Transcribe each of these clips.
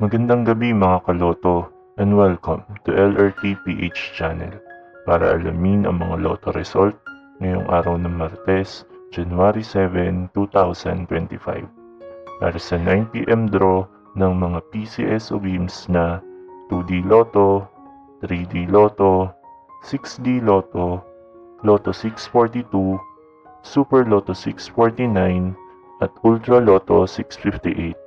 Magandang gabi mga kaloto and welcome to LRT PH channel para alamin ang mga loto result ngayong araw ng Martes, January 7, 2025 para sa 9pm draw ng mga PCSO games na 2D Lotto, 3D Lotto, 6D Lotto, Lotto 642, Super Lotto 649 at Ultra Lotto 658.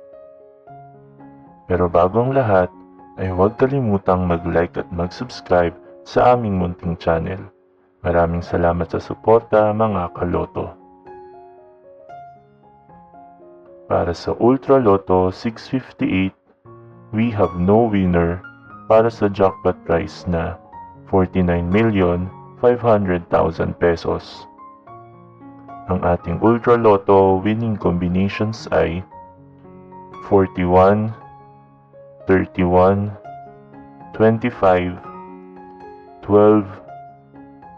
Pero bago ang lahat, ay huwag kalimutang mag-like at mag-subscribe sa aming munting channel. Maraming salamat sa suporta mga kaloto. Para sa Ultra Lotto 658, we have no winner para sa jackpot prize na 49,500,000 pesos. Ang ating Ultra Lotto winning combinations ay 41, 31, 25, 12,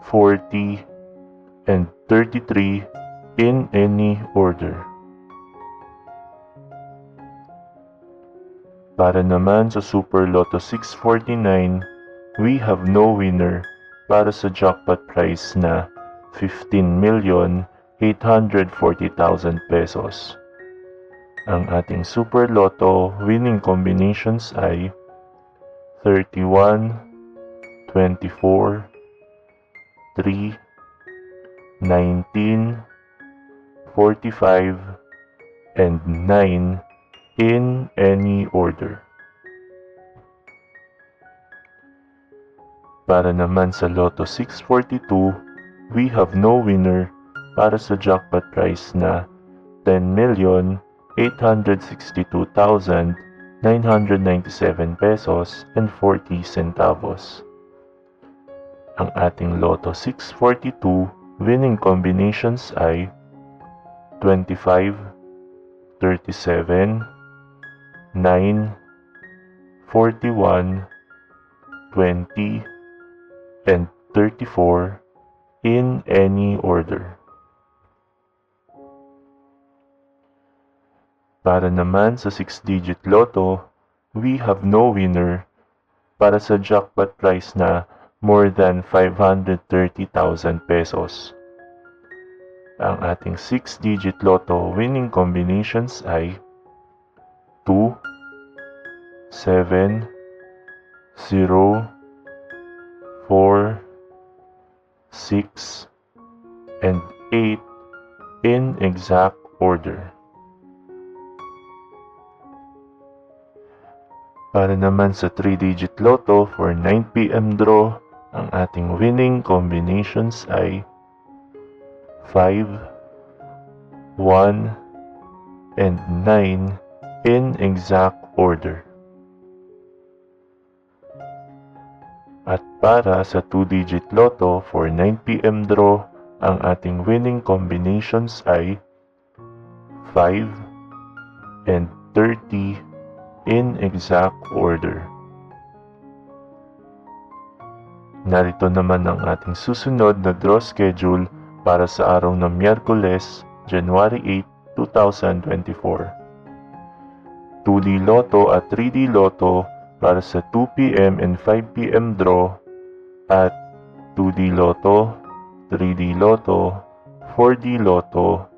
40, and 33 in any order. Para naman sa Super Lotto 649, we have no winner para sa jackpot prize na 15,840,000 pesos. Ang ating Super Lotto winning combinations ay 31, 24, 3, 19, 45, and 9 in any order. Para naman sa Lotto 642, we have no winner para sa jackpot prize na 10,862,997 pesos and 40 centavos. Ang ating Lotto 642 winning combinations ay 25, 37, 9, 41, 20, and 34 in any order. Para naman sa 6-digit Lotto, we have no winner para sa jackpot prize na more than 530,000 pesos. Ang ating 6-digit Lotto winning combinations ay 2, 7, 0, 4, 6, and 8 in exact order. Para naman sa 3-digit Lotto for 9pm draw, ang ating winning combinations ay 5, 1, and 9 in exact order. At para sa 2-digit Lotto for 9pm draw, ang ating winning combinations ay 5 and 30 in exact order. Narito naman ang ating susunod na draw schedule para sa araw ng Miyerkules, January 8, 2024. 2D Lotto at 3D Lotto para sa 2pm and 5pm draw at 2D Lotto, 3D Lotto, 4D Lotto,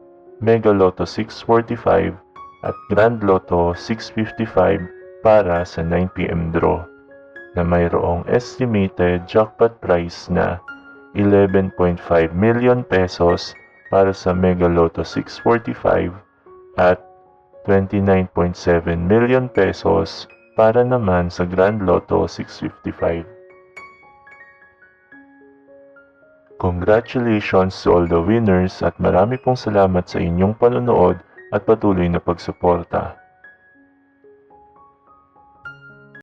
Mega Lotto 645 at Grand Lotto 655 para sa 9pm draw na mayroong estimated jackpot prize na 11.5 million pesos para sa Mega Lotto 645 at 29.7 million pesos para naman sa Grand Lotto 655. Congratulations to all the winners at marami pong salamat sa inyong panonood at patuloy na pagsuporta.